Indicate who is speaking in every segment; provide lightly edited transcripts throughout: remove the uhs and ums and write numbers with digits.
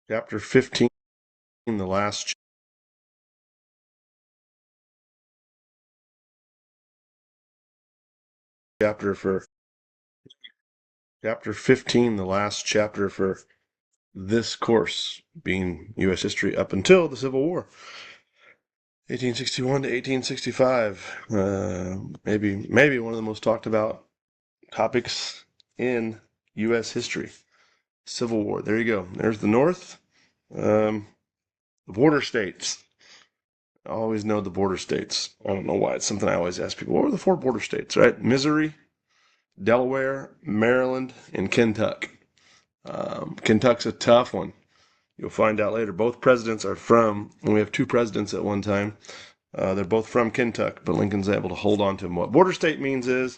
Speaker 1: Chapter 15, the last chapter for chapter 15, the last chapter for this course, being U.S. history up until the Civil War, 1861 to 1865. Maybe one of the most talked about topics in U.S. history. Civil War. There you go. There's the North. The border states. I always know the border states. I don't know why. It's something I always ask people. What are the four border states, right? Missouri, Delaware, Maryland, and Kentucky. Kentucky's a tough one. You'll find out later. Both presidents are from, and we have two presidents at one time. They're both from Kentucky, but Lincoln's able to hold on to them. What border state means is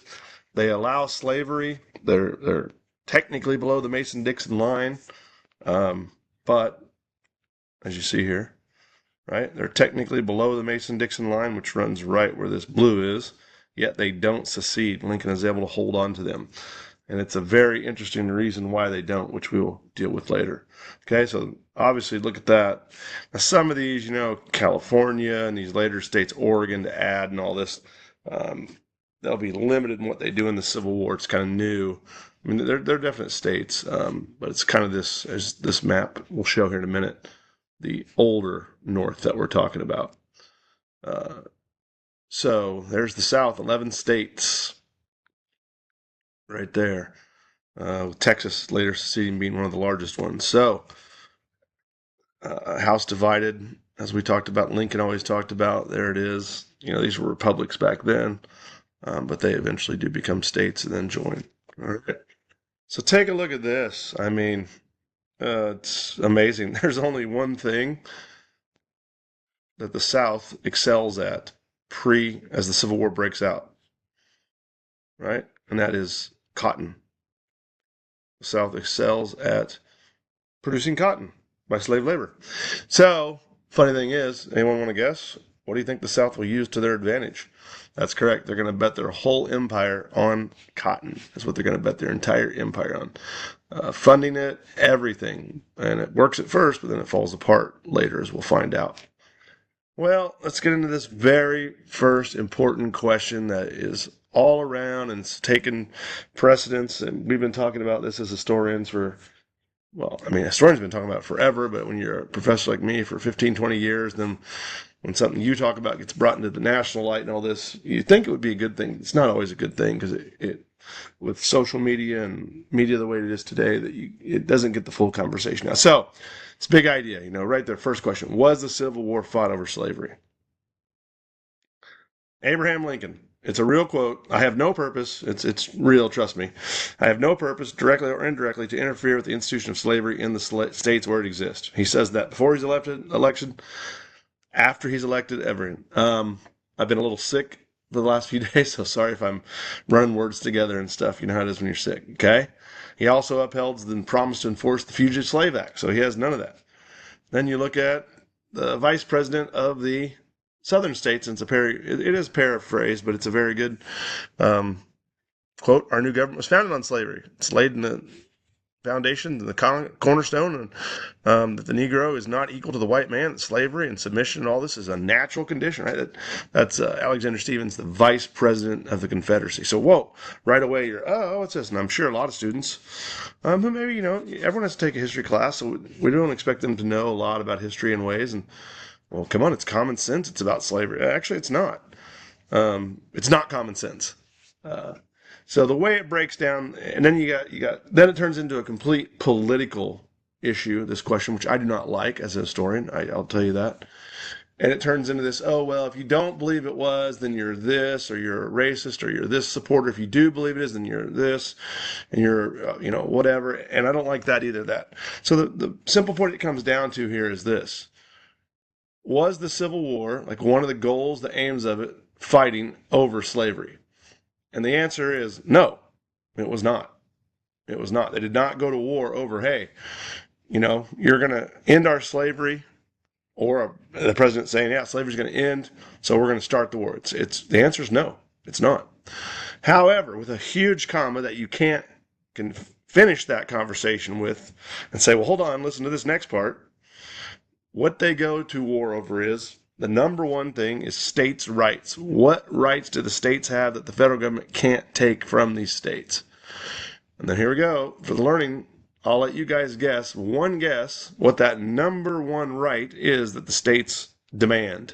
Speaker 1: they allow slavery. They're technically below the Mason-Dixon line, but as you see here, right, they're technically below the Mason-Dixon line, which runs right where this blue is. Yet they don't secede. Lincoln is able to hold on to them. And it's a very interesting reason why they don't, which we will deal with later. Okay, so obviously look at that. Now, some of these, California and these later states, Oregon to add and all this, they'll be limited in what they do in the Civil War. It's kind of new. I mean, they're definite states, but it's kind of this, as this map will show here in a minute, the older North that we're talking about. So there's the South, 11 states right there. Texas later seceding being one of the largest ones. So, House divided, as we talked about, Lincoln always talked about. There it is. These were republics back then, but they eventually do become states and then join. All right. So take a look at this. I mean, it's amazing. There's only one thing that the South excels at as the Civil War breaks out, right? And that is cotton. The South excels at producing cotton by slave labor. So, funny thing is, anyone want to guess? What do you think the South will use to their advantage? That's correct. They're going to bet their whole empire on cotton. That's what they're going to bet their entire empire on. Funding it, everything. And it works at first, but then it falls apart later, as we'll find out. Well, let's get into this very first important question that is all around and it's taken precedence. And we've been talking about this as historians for, well, I mean, historians have been talking about it forever, but when you're a professor like me for 15, 20 years, then when something you talk about gets brought into the national light and all this, you think it would be a good thing. It's not always a good thing because it with social media and media the way it is today, that it doesn't get the full conversation now. So it's a big idea, right there. First question, was the Civil War fought over slavery? Abraham Lincoln. It's a real quote. I have no purpose. It's real, trust me. I have no purpose, directly or indirectly, to interfere with the institution of slavery in the states where it exists. He says that before he's election, after he's elected, everything. I've been a little sick the last few days, so sorry if I'm running words together and stuff. You know how it is when you're sick, okay? He also upholds and promised to enforce the Fugitive Slave Act, so he has none of that. Then you look at the vice president of the southern states, and it is paraphrased, but it's a very good quote. Our new government was founded on slavery. It's laid in the foundation, the cornerstone, and that the Negro is not equal to the white man. That slavery and submission and all this is a natural condition, right? That's Alexander Stephens, the vice president of the Confederacy. So, whoa, right away you're, what's this? And I'm sure a lot of students, who maybe, everyone has to take a history class, so we don't expect them to know a lot about history and ways. And, well, come on, it's common sense. It's about slavery. Actually, it's not. It's not common sense. So the way it breaks down, and then then it turns into a complete political issue, this question, which I do not like as a historian, I'll tell you that. And it turns into this, oh, well, if you don't believe it was, then you're this, or you're a racist, or you're this supporter. If you do believe it is, then you're this, and you're, whatever. And I don't like that either, that. So the simple point it comes down to here is this. Was the Civil War, like one of the goals, the aims of it, fighting over slavery? And the answer is no, it was not. It was not. They did not go to war over, hey, you're going to end our slavery, or the president saying, yeah, slavery's going to end, so we're going to start the war. The answer is no, it's not. However, with a huge comma that you can't finish that conversation with and say, well, hold on, listen to this next part. What they go to war over is the number one thing is states' rights. What rights do the states have that the federal government can't take from these states? And then here we go. For the learning, I'll let you guys guess, one guess, what that number one right is that the states demand.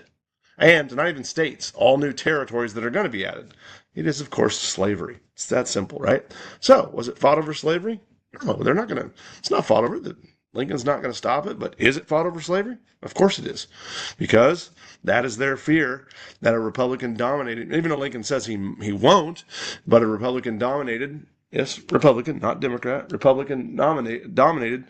Speaker 1: And not even states, all new territories that are going to be added. It is, of course, slavery. It's that simple, right? So, was it fought over slavery? No, they're not going to. It's not fought over. Lincoln's not going to stop it, but is it fought over slavery? Of course it is. Because that is their fear that a Republican dominated, even though Lincoln says he won't, but a Republican dominated, yes, Republican, not Democrat, Republican dominated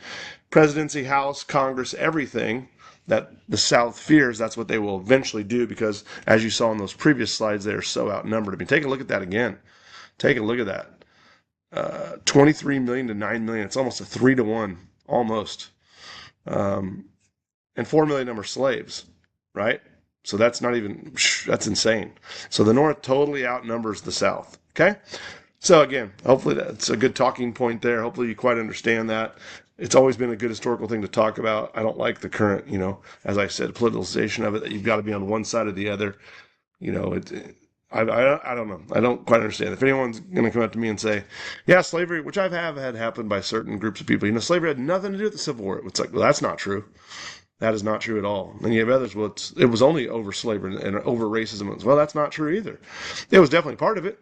Speaker 1: presidency, House, Congress, everything that the South fears, that's what they will eventually do because, as you saw in those previous slides, they're so outnumbered. I mean, take a look at that again. Take a look at that. 23 million to 9 million. It's almost a 3-to-1, almost. And 4 million of them are slaves, right? So that's not even, that's insane. So the North totally outnumbers the South, okay? So again, hopefully that's a good talking point there. Hopefully you quite understand that. It's always been a good historical thing to talk about. I don't like the current, as I said, politicization of it, that you've got to be on one side or the other. I don't know. I don't quite understand. If anyone's going to come up to me and say, yeah, slavery, which have had happen by certain groups of people, slavery had nothing to do with the Civil War. It's like, well, that's not true. That is not true at all. And you have others, well, it was only over slavery and over racism. Well, that's not true either. It was definitely part of it,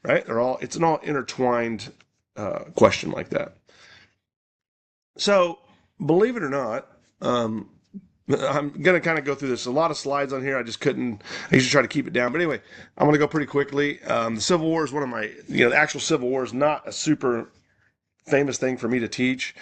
Speaker 1: right? It's an all intertwined question like that. So, believe it or not, I'm going to kind of go through this. A lot of slides on here. I usually try to keep it down. But anyway, I'm going to go pretty quickly. The Civil War is one of my, the actual Civil War is not a super famous thing for me to teach.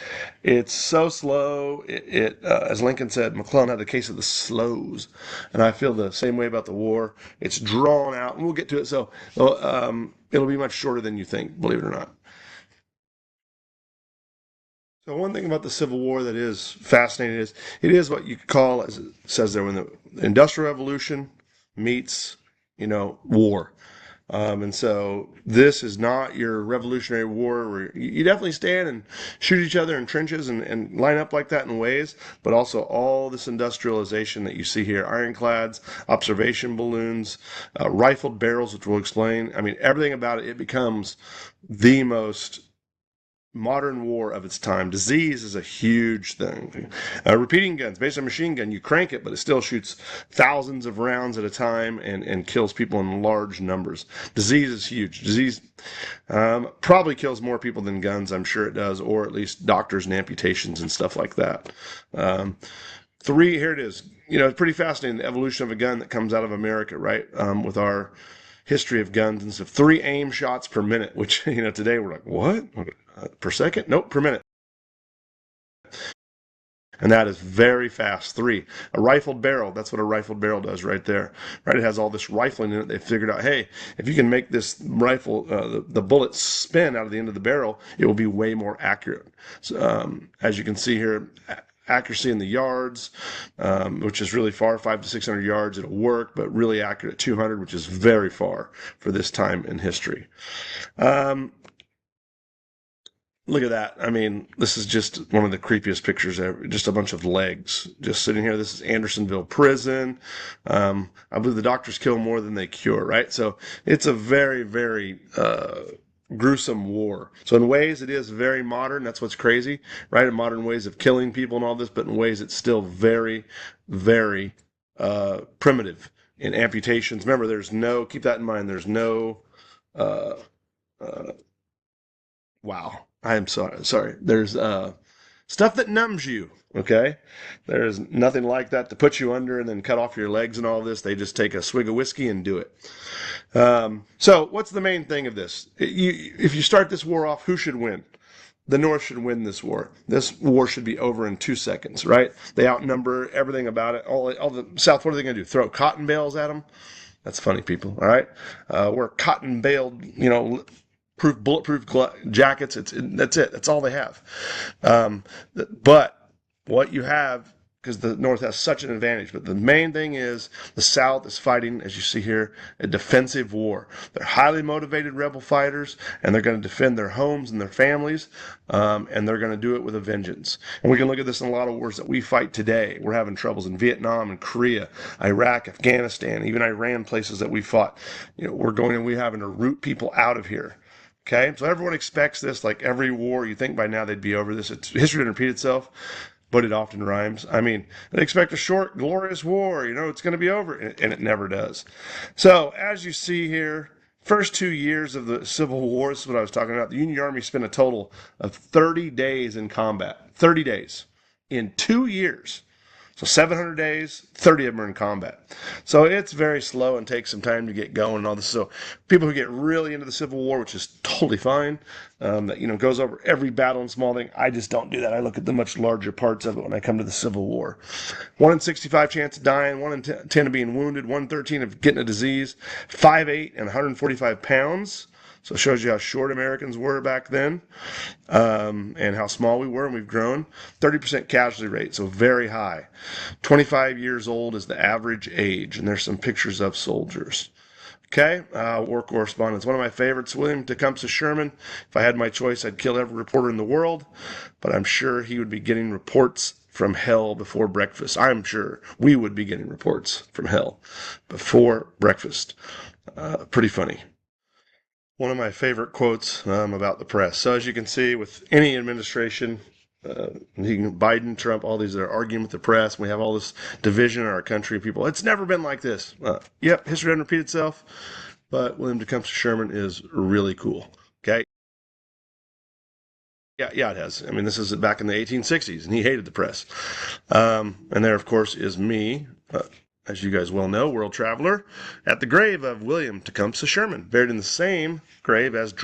Speaker 1: It's so slow. As Lincoln said, McClellan had the case of the slows. And I feel the same way about the war. It's drawn out, and we'll get to it. So it'll be much shorter than you think, believe it or not. So one thing about the Civil War that is fascinating is it is what you could call, as it says there, when the Industrial Revolution meets, war. And so this is not your Revolutionary War where you definitely stand and shoot each other in trenches and line up like that in ways, but also all this industrialization that you see here, ironclads, observation balloons, rifled barrels, which we'll explain. I mean, everything about it becomes the most modern war of its time. Disease is a huge thing. Repeating guns, based on machine gun, you crank it, but it still shoots thousands of rounds at a time and kills people in large numbers. Disease is huge. Disease probably kills more people than guns, I'm sure it does, or at least doctors and amputations and stuff like that. 3, here it is. It's pretty fascinating, the evolution of a gun that comes out of America, right? With our history of guns and stuff. 3 aim shots per minute, which, today we're like, what? Per second? Nope, per minute. And that is very fast. 3, a rifled barrel. That's what a rifled barrel does right there. Right, it has all this rifling in it. They figured out, hey, if you can make this rifle, the bullet spin out of the end of the barrel, it will be way more accurate. So, as you can see here, accuracy in the yards, which is really far, 500 to 600 yards, it'll work, but really accurate at 200, which is very far for this time in history. Look at that. I mean, this is just one of the creepiest pictures ever. Just a bunch of legs just sitting here. This is Andersonville Prison. I believe the doctors kill more than they cure, right? So it's a very, very gruesome war. So in ways it is very modern. That's what's crazy, right? In modern ways of killing people and all this, but in ways it's still very, very primitive in amputations. Remember, keep that in mind, there's no, wow. I am sorry. There's stuff that numbs you, okay? There's nothing like that to put you under and then cut off your legs and all this. They just take a swig of whiskey and do it. So what's the main thing of this? If you start this war off, who should win? The North should win this war. This war should be over in 2 seconds, right? They outnumber everything about it. All the South, what are they going to do? Throw cotton bales at them? That's funny, people, all right? We're cotton baled, bulletproof jackets. That's it. That's all they have. But what you have, because the North has such an advantage. But the main thing is the South is fighting, as you see here, a defensive war. They're highly motivated rebel fighters, and they're going to defend their homes and their families, and they're going to do it with a vengeance. And we can look at this in a lot of wars that we fight today. We're having troubles in Vietnam and Korea, Iraq, Afghanistan, even Iran, places that we fought. We're having to root people out of here. Okay, so everyone expects this. Like every war, you think by now they'd be over this. History doesn't repeat itself, but it often rhymes. I mean, they expect a short, glorious war. It's going to be over, and it never does. So, as you see here, first 2 years of the Civil War, this is what I was talking about. The Union Army spent a total of 30 days in combat. 30 days in 2 years. So 700 days, 30 of them are in combat. So it's very slow and takes some time to get going and all this. So people who get really into the Civil War, which is totally fine, that goes over every battle and small thing. I just don't do that. I look at the much larger parts of it when I come to the Civil War. 1 in 65 chance of dying, 1 in 10 of being wounded, 1 in 13 of getting a disease, 5'8" and 145 pounds. So it shows you how short Americans were back then, and how small we were, and we've grown. 30% casualty rate, so very high. 25 years old is the average age, and there's some pictures of soldiers. Okay, war correspondence. One of my favorites, William Tecumseh Sherman. If I had my choice, I'd kill every reporter in the world, but I'm sure he would be getting reports from hell before breakfast. I'm sure we would be getting reports from hell before breakfast. Pretty funny. One of my favorite quotes about the press. So as you can see, with any administration, Biden, Trump, all these that are arguing with the press, we have all this division in our country. People, it's never been like this. Yep, history doesn't repeat itself, but William Tecumseh Sherman is really cool. Okay. Yeah, it has. I mean, this is back in the 1860s, and he hated the press. And there, of course, is me. As you guys well know, world traveler, at the grave of William Tecumseh Sherman, buried in the same grave as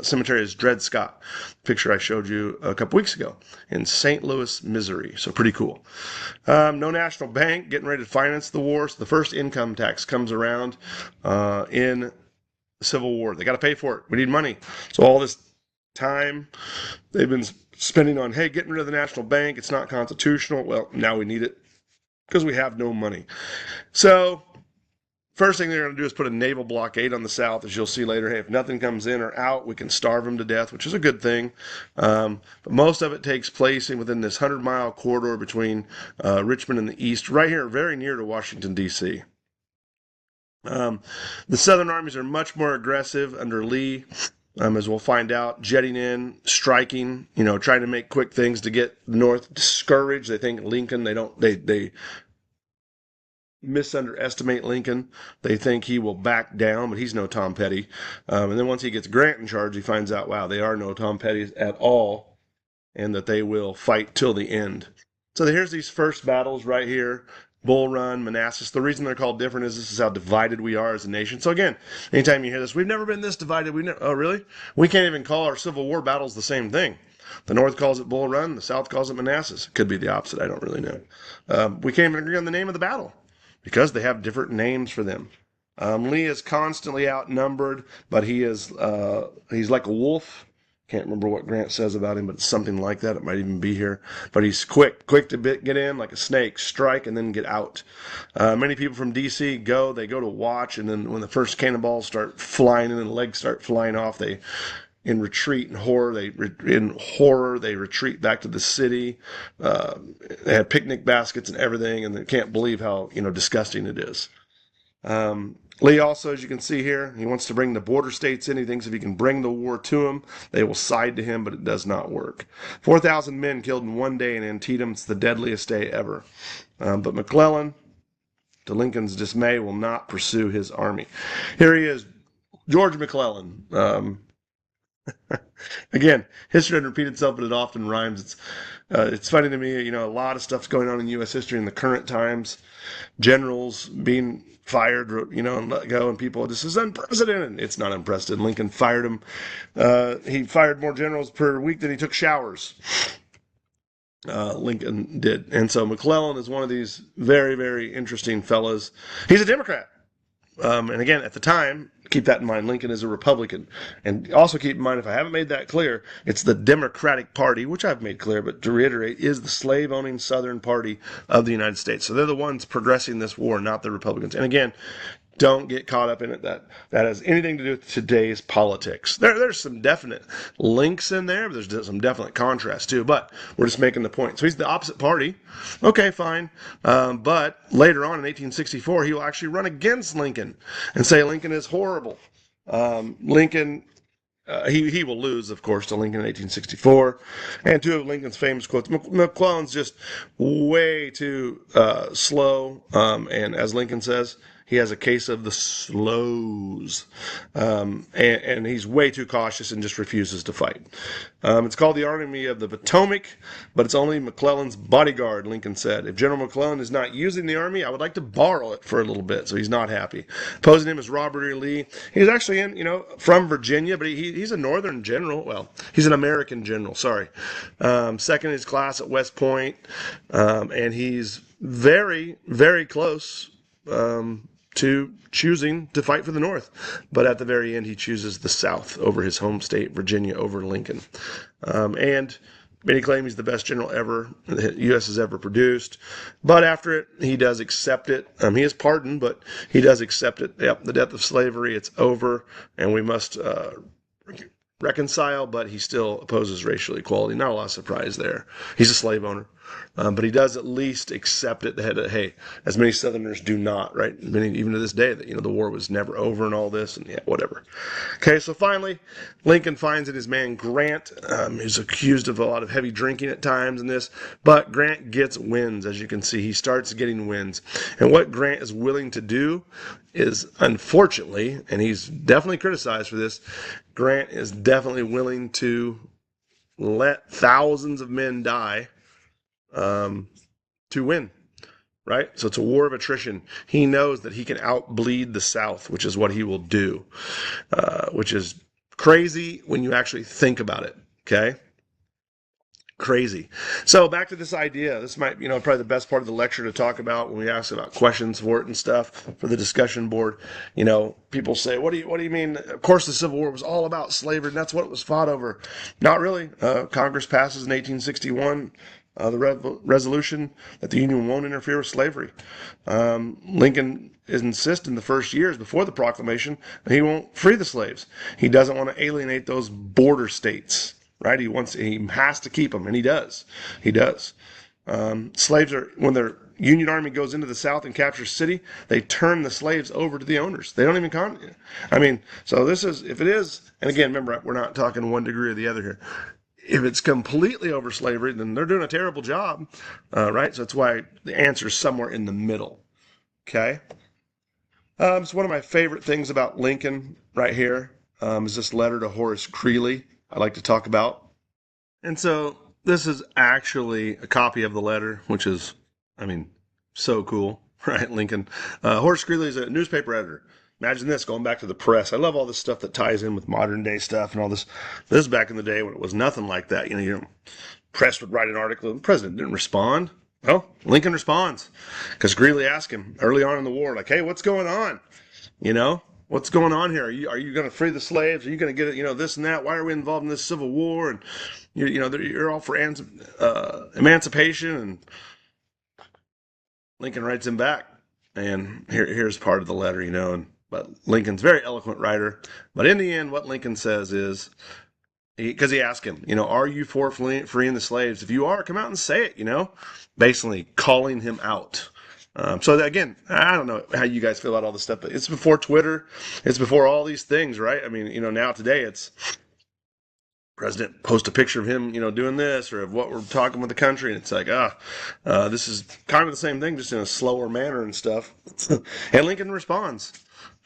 Speaker 1: cemetery as Dred Scott. Picture I showed you a couple weeks ago in St. Louis, Missouri. So pretty cool. No national bank, getting ready to finance the war. So the first income tax comes around in the Civil War. They got to pay for it. We need money. So all this time they've been spending on, hey, getting rid of the national bank. It's not constitutional. Well, now we need it, because we have no money. So first thing they're going to do is put a naval blockade on the South, as you'll see later. Hey, if nothing comes in or out, we can starve them to death, which is a good thing. But most of it takes place within this 100-mile corridor between Richmond and the east, right here, very near to Washington, D.C. The Southern armies are much more aggressive under Lee. As we'll find out, jetting in, striking, trying to make quick things to get the North discouraged. They think Lincoln, they misunderestimate Lincoln. They think he will back down, but he's no Tom Petty. And then once he gets Grant in charge, he finds out, wow, they are no Tom Pettys at all, and that they will fight till the end. So here's these first battles right here. Bull Run, Manassas. The reason they're called different is this is how divided we are as a nation. So again, anytime you hear this, we've never been this divided. Oh, really? We can't even call our Civil War battles the same thing. The North calls it Bull Run. The South calls it Manassas. It could be the opposite. I don't really know. We can't even agree on the name of the battle because they have different names for them. Lee is constantly outnumbered, but he's like a wolf. Can't remember what Grant says about him, but it's something like that. It might even be here. But he's quick to get in like a snake, strike, and then get out. Many people from D.C. they go to watch, and then when the first cannonballs start flying in and the legs start flying off, in retreat and horror, they retreat back to the city. They have picnic baskets and everything, and they can't believe how disgusting it is. Lee also, as you can see here, he wants to bring the border states in. He thinks if he can bring the war to them, they will side to him, but it does not work. 4,000 men killed in one day in Antietam. It's the deadliest day ever. But McClellan, to Lincoln's dismay, will not pursue his army. Here he is, George McClellan. Again, history doesn't repeat itself, but it often rhymes. It's funny to me, a lot of stuff's going on in U.S. history in the current times. Generals being fired, and let go, and people, this is unprecedented. It's not unprecedented. Lincoln fired him. He fired more generals per week than he took showers. Lincoln did. And so McClellan is one of these very, very interesting fellas. He's a Democrat. And again, at the time, keep that in mind, Lincoln is a Republican. And also keep in mind, if I haven't made that clear, it's the Democratic Party, which I've made clear, but to reiterate, is the slave-owning Southern Party of the United States. So they're the ones progressing this war, not the Republicans. And again, don't get caught up in it. That has anything to do with today's politics. There's some definite links in there, but there's some definite contrast too. But we're just making the point. So he's the opposite party. Okay, fine. But later on in 1864, he will actually run against Lincoln and say Lincoln is horrible. Lincoln he will lose, of course, to Lincoln in 1864. And two of Lincoln's famous quotes. McClellan's just way too slow, and as Lincoln says, he has a case of the slows, and he's way too cautious and just refuses to fight. It's called the Army of the Potomac, but it's only McClellan's bodyguard, Lincoln said. If General McClellan is not using the Army, I would like to borrow it for a little bit, so he's not happy. Opposing him is Robert E. Lee. He's actually from Virginia, but he's a Northern general. Well, he's an American general, sorry. Second in his class at West Point, and he's very, very close to choosing to fight for the North. But at the very end, he chooses the South over his home state, Virginia, over Lincoln. And many claim he's the best general ever the U.S. has ever produced. But after it, he does accept it. He is pardoned, but he does accept it. Yep, the death of slavery, it's over, and we must reconcile, but he still opposes racial equality. Not a lot of surprise there. He's a slave owner. But he does at least accept it that, hey, as many Southerners do not, right? Many, even to this day, that, the war was never over and all this, and yeah, whatever. Okay, so finally, Lincoln finds that his man Grant is accused of a lot of heavy drinking at times in this, but Grant gets wins, as you can see. He starts getting wins. And what Grant is willing to do is, unfortunately, and he's definitely criticized for this, Grant is definitely willing to let thousands of men die to win, right? So it's a war of attrition. He knows that he can outbleed the South, which is what he will do, which is crazy when you actually think about it, okay? Crazy. So back to this idea. This might, probably the best part of the lecture to talk about when we ask about questions for it and stuff for the discussion board. People say, what do you mean? Of course, the Civil War was all about slavery, and that's what it was fought over. Not really. Congress passes in 1861 the resolution that the Union won't interfere with slavery. Lincoln insists in the first years before the proclamation that he won't free the slaves. He doesn't want to alienate those border states, right? He has to keep them, and he does. He does. Slaves are, when the Union Army goes into the South and captures city, they turn the slaves over to the owners. They don't even so this is, if it is, and again, remember, we're not talking one degree or the other here. If it's completely over slavery, then they're doing a terrible job, right? So that's why the answer is somewhere in the middle, okay? So one of my favorite things about Lincoln right here is this letter to Horace Greeley I like to talk about. And so this is actually a copy of the letter, which is, so cool, right? Lincoln. Horace Greeley is a newspaper editor. Imagine this, going back to the press. I love all this stuff that ties in with modern day stuff and all this. This is back in the day when it was nothing like that. Press would write an article, the president didn't respond. Well, Lincoln responds because Greeley asked him early on in the war, like, hey, what's going on? What's going on here? Are you going to free the slaves? Are you going to get it? This and that. Why are we involved in this civil war? And you're all for emancipation. And Lincoln writes him back, and here's part of the letter, But Lincoln's a very eloquent writer. But in the end, what Lincoln says is, because he asked him, are you for freeing the slaves? If you are, come out and say it, basically calling him out. So again, I don't know how you guys feel about all this stuff, but it's before Twitter. It's before all these things, right? Now today it's president post a picture of him, doing this, or of what we're talking with the country, and it's like, this is kind of the same thing, just in a slower manner and stuff. And Lincoln responds.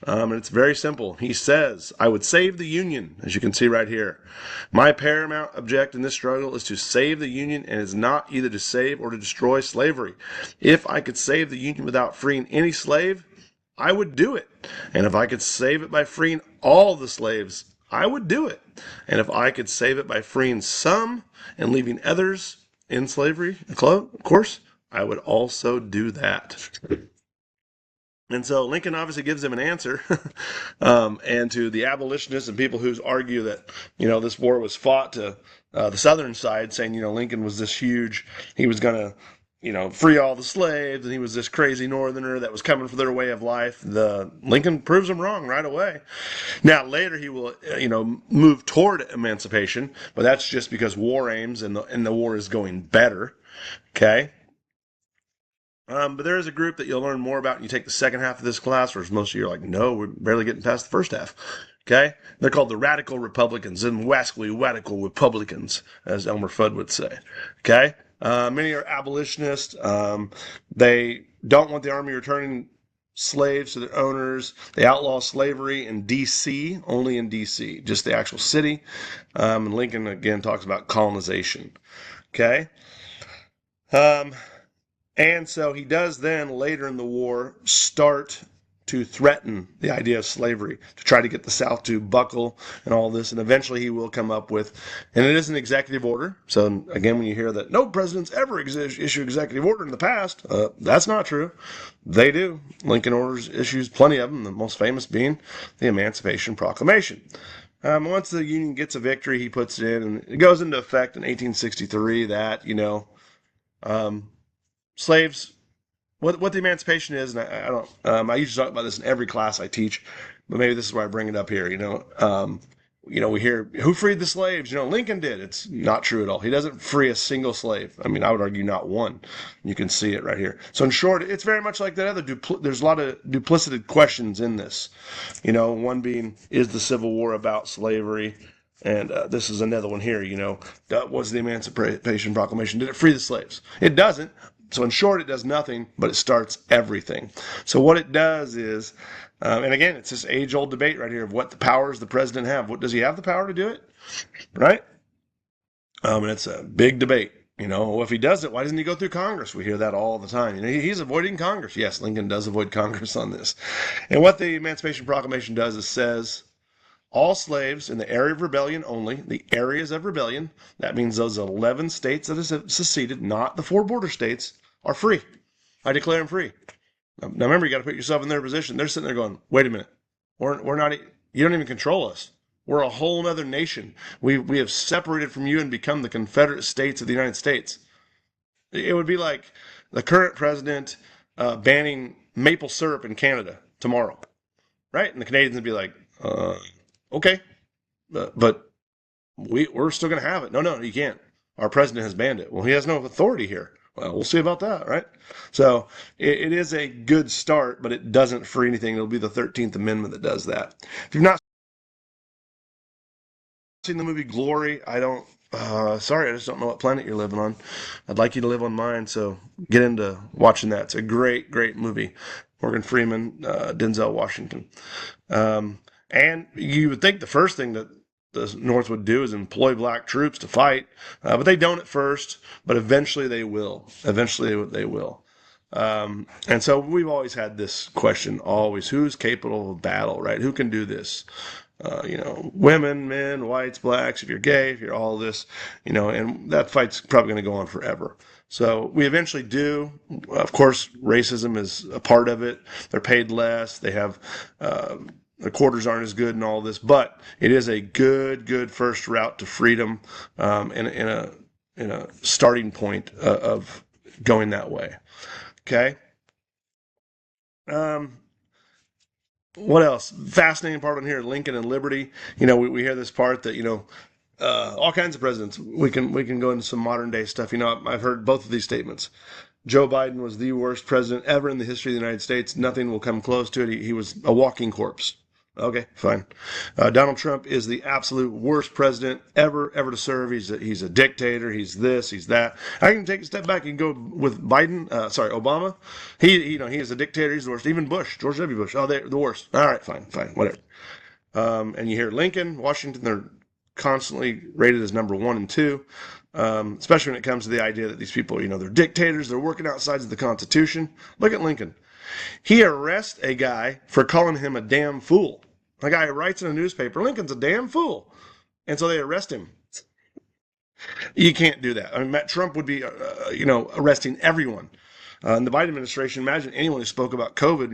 Speaker 1: And it's very simple. He says, I would save the Union, as you can see right here. My paramount object in this struggle is to save the Union, and is not either to save or to destroy slavery. If I could save the Union without freeing any slave, I would do it. And if I could save it by freeing all the slaves, I would do it. And if I could save it by freeing some and leaving others in slavery, of course, I would also do that. And so Lincoln obviously gives them an answer. And to the abolitionists and people who argue that, this war was fought to the southern side, saying, Lincoln was this huge, he was going to, free all the slaves, and he was this crazy northerner that was coming for their way of life. The Lincoln proves them wrong right away. Now, later he will, move toward emancipation, but that's just because war aims and the war is going better. Okay. But there is a group that you'll learn more about when you take the second half of this class, whereas most of you are like, no, we're barely getting past the first half. Okay? They're called the Radical Republicans, and wascally radical Republicans, as Elmer Fudd would say. Okay? Many are abolitionists. They don't want the Army returning slaves to their owners. They outlaw slavery in D.C., only in D.C., just the actual city. And Lincoln, again, talks about colonization. Okay? And so he does then, later in the war, start to threaten the idea of slavery, to try to get the South to buckle and all this. And eventually he will come up with, and it is an executive order. So again, when you hear that no presidents ever issue executive order in the past, that's not true. They do. Lincoln issues plenty of them, the most famous being the Emancipation Proclamation. Once the Union gets a victory, he puts it in, and it goes into effect in 1863 that, slaves, what the emancipation is, and I don't, I usually talk about this in every class I teach, but maybe this is why I bring it up here. We hear who freed the slaves. Lincoln did. It's not true at all. He doesn't free a single slave. I mean, I would argue not one. You can see it right here. So in short, it's very much like that other. There's a lot of duplicated questions in this. One being, is the Civil War about slavery? And this is another one here. Was the Emancipation Proclamation, did it free the slaves? It doesn't. So in short, it does nothing, but it starts everything. So what it does is, and again, it's this age-old debate right here of what the powers the president have. What does he have the power to do it? Right? And it's a big debate. Well, if he does it, why doesn't he go through Congress? We hear that all the time. He's avoiding Congress. Yes, Lincoln does avoid Congress on this. And what the Emancipation Proclamation does is says, all slaves in the area of rebellion only, the areas of rebellion, that means those 11 states that have seceded, not the 4 border states, are free. I declare them free. Now remember, you got to put yourself in their position. They're sitting there going, wait a minute. We're not, you don't even control us. We're a whole other nation. We have separated from you and become the Confederate States of the United States. It would be like the current president banning maple syrup in Canada tomorrow, right? And the Canadians would be like, okay, but we're still going to have it. No, you can't. Our president has banned it. Well, he has no authority here. Well, we'll see about that, right? So it is a good start, but it doesn't free anything. It'll be the 13th Amendment that does that. If you've not seen the movie Glory, I just don't know what planet you're living on. I'd like you to live on mine, so get into watching that. It's a great, great movie. Morgan Freeman, Denzel Washington. And you would think the first thing that the North would do is employ black troops to fight, but they don't at first, but eventually they will. Eventually they will. And so we've always had this question, always, who's capable of battle, right? Who can do this? Women, men, whites, blacks, if you're gay, if you're all this, and that fight's probably going to go on forever. So we eventually do. Of course, racism is a part of it. They're paid less. They have, the quarters aren't as good and all this, but it is a good first route to freedom, in a starting point of going that way. Okay. What else? Fascinating part on here, Lincoln and Liberty. We hear this part that, all kinds of presidents. We can go into some modern day stuff. I've heard both of these statements. Joe Biden was the worst president ever in the history of the United States. Nothing will come close to it. He was a walking corpse. Okay, fine. Donald Trump is the absolute worst president ever to serve. He's a dictator. He's this. He's that. I can take a step back and go with Biden. Obama. He is a dictator. He's the worst. Even George W. Bush. Oh, they're the worst. All right, fine, whatever. And you hear Lincoln, Washington. They're constantly rated as number 1 and 2. Especially when it comes to the idea that these people, they're dictators. They're working outside of the Constitution. Look at Lincoln. He arrests a guy for calling him a damn fool. A guy writes in a newspaper, Lincoln's a damn fool. And so they arrest him. You can't do that. Trump would be, arresting everyone. In the Biden administration, imagine anyone who spoke about COVID,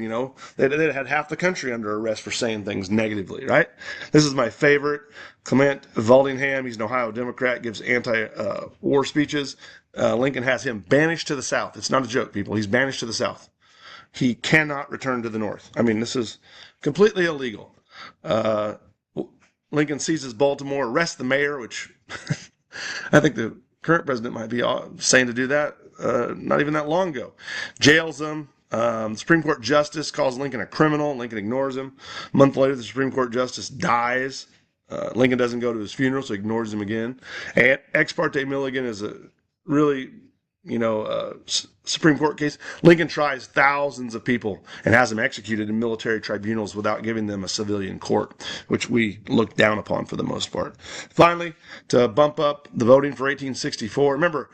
Speaker 1: they'd had half the country under arrest for saying things negatively, right? This is my favorite. Clement Valdingham, he's an Ohio Democrat, gives anti-war speeches. Lincoln has him banished to the South. It's not a joke, people. He's banished to the South. He cannot return to the North. I mean, this is completely illegal. Uh, Lincoln seizes Baltimore, arrests the mayor, which I think the current president might be saying to do that not even that long ago. Jails him. The Supreme Court justice calls Lincoln a criminal. Lincoln ignores him. A month later, the Supreme Court justice dies. Lincoln doesn't go to his funeral, so he ignores him again. And Ex parte Milligan is a really, Supreme Court case. Lincoln tries thousands of people and has them executed in military tribunals without giving them a civilian court, which we look down upon for the most part. Finally, to bump up the voting for 1864, remember,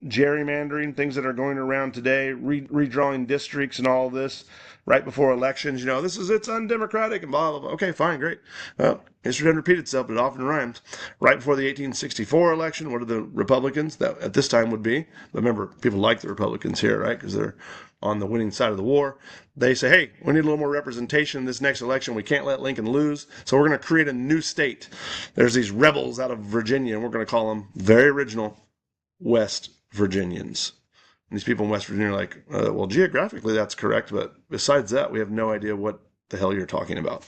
Speaker 1: gerrymandering, things that are going around today, redrawing districts and all this right before elections. It's undemocratic and blah, blah, blah. Okay, fine, great. History doesn't repeat itself, but it often rhymes. Right before the 1864 election, what are the Republicans, that at this time would be? Remember, people like the Republicans here, right? Because they're on the winning side of the war. They say, hey, we need a little more representation in this next election. We can't let Lincoln lose, so we're going to create a new state. There's these rebels out of Virginia, and we're going to call them, very original, West Virginians. And these people in West Virginia are like, well, geographically that's correct, but besides that, we have no idea what the hell you're talking about.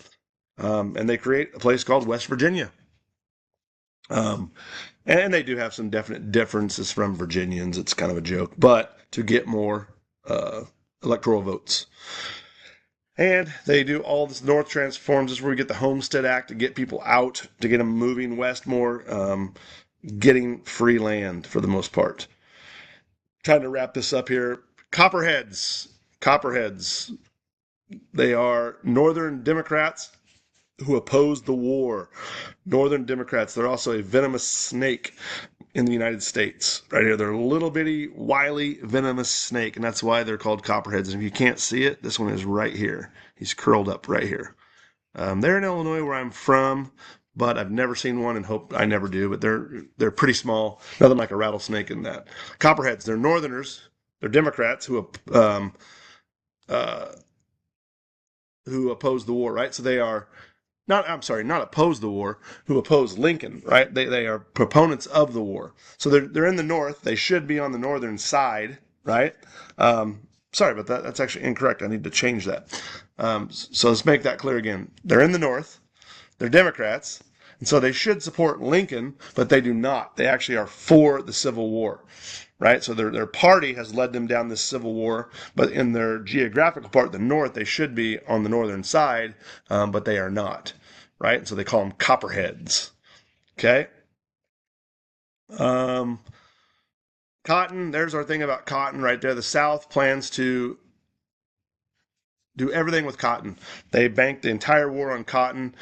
Speaker 1: And they create a place called West Virginia. And they do have some definite differences from Virginians. It's kind of a joke, but to get more electoral votes. And they do all this. North transforms. This is where we get the Homestead Act to get people out, to get them moving west more, getting free land for the most part. Trying to wrap this up here. Copperheads. They are Northern Democrats who oppose the war. Northern Democrats. They're also a venomous snake in the United States. Right here, they're a little bitty, wily, venomous snake, and that's why they're called Copperheads. And if you can't see it, this one is right here. He's curled up right here. They're in Illinois, where I'm from, but I've never seen one and hope I never do. But they're pretty small, nothing like a rattlesnake in that. Copperheads, they're Northerners, they're Democrats who oppose the war, right? So they are not oppose the war, who oppose Lincoln, right? They are proponents of the war. So they're in the North. They should be on the northern side, right? Sorry about that. That's actually incorrect. I need to change that. So let's make that clear again. They're in the North. They're Democrats. And so they should support Lincoln, but they do not. They actually are for the Civil War, right? So their party has led them down this Civil War, but in their geographical part, the North, they should be on the northern side, but they are not, right? So they call them Copperheads, okay? Cotton, there's our thing about cotton right there. The South plans to do everything with cotton. They bank the entire war on cotton.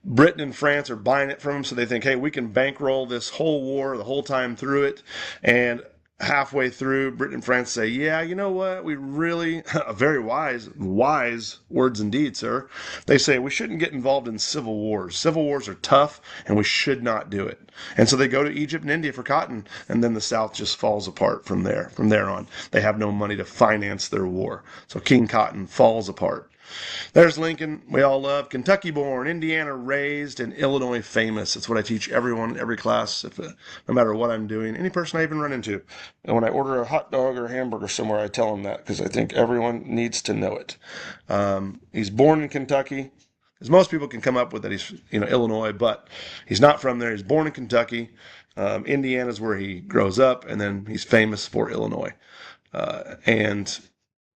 Speaker 1: Britain and France are buying it from them, so they think, hey, we can bankroll this whole war the whole time through it. And halfway through, Britain and France say, yeah, you know what? We really, very wise words indeed, sir. They say we shouldn't get involved in civil wars. Civil wars are tough, and we should not do it. And so they go to Egypt and India for cotton, and then the South just falls apart from there. From there on, they have no money to finance their war. So King Cotton falls apart. There's Lincoln, we all love. Kentucky born, Indiana raised, and Illinois famous. It's what I teach everyone in every class, no matter what I'm doing. Any person I even run into. And when I order a hot dog or a hamburger somewhere, I tell them that because I think everyone needs to know it. He's born in Kentucky. Because most people can come up with that he's Illinois, but he's not from there. He's born in Kentucky. Indiana's where he grows up, and then he's famous for Illinois. And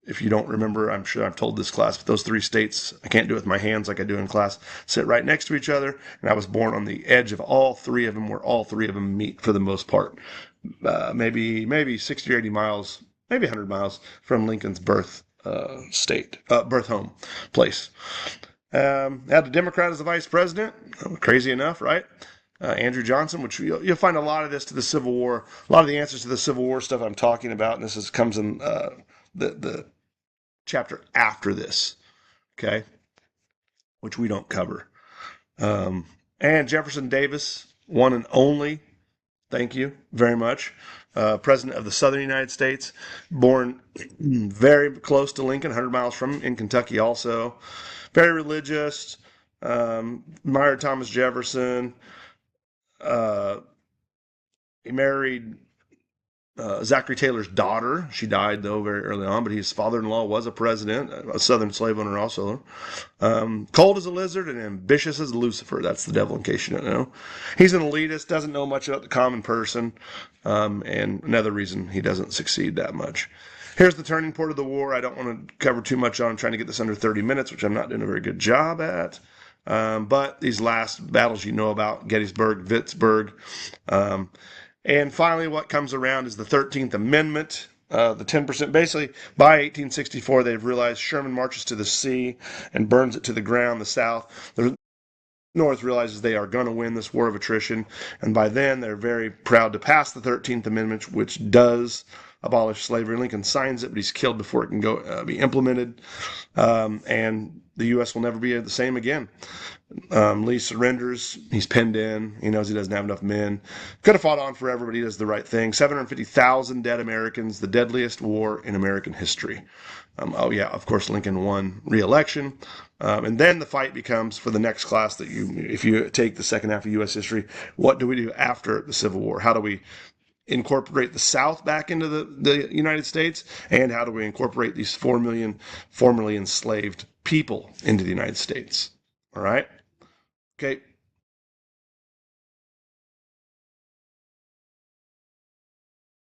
Speaker 1: if you don't remember, I'm sure I've told this class, but those three states, I can't do it with my hands like I do in class, sit right next to each other. And I was born on the edge of all three of them, where all three of them meet for the most part. Maybe 60 or 80 miles, maybe 100 miles from Lincoln's birth home place. Had a Democrat as the vice president. Crazy enough, right? Andrew Johnson, which you'll find a lot of this to the Civil War, a lot of the answers to the Civil War stuff I'm talking about, and comes in the chapter after this, okay, which we don't cover. And Jefferson Davis, one and only Thank you very much. President of the Southern United States, born very close to Lincoln, 100 miles from him, in Kentucky also. Very religious. Admired Thomas Jefferson. Uh, he married Zachary Taylor's daughter. She died, though, very early on, but his father-in-law was a president, a Southern slave owner also. Cold as a lizard and ambitious as Lucifer. That's the devil, in case you don't know. He's an elitist, doesn't know much about the common person, and another reason he doesn't succeed that much. Here's the turning point of the war. I don't want to cover too much on. I'm trying to get this under 30 minutes, which I'm not doing a very good job at. But these last battles you know about, Gettysburg, Vicksburg, and finally, what comes around is the 13th Amendment. The 10%, basically, by 1864, they've realized Sherman marches to the sea and burns it to the ground. The South, the North realizes they are going to win this war of attrition. And by then, they're very proud to pass the 13th Amendment, which does abolish slavery. Lincoln signs it, but he's killed before it can go be implemented. And the U.S. will never be the same again. Lee surrenders. He's pinned in. He knows he doesn't have enough men. Could have fought on forever, but he does the right thing. 750,000 dead Americans, the deadliest war in American history. Oh, yeah, of course, Lincoln won re-election. And then the fight becomes for the next class that if you take the second half of U.S. history, what do we do after the Civil War? How do we incorporate the South back into the United States? And how do we incorporate these 4 million formerly enslaved people into the United States? All right. Okay.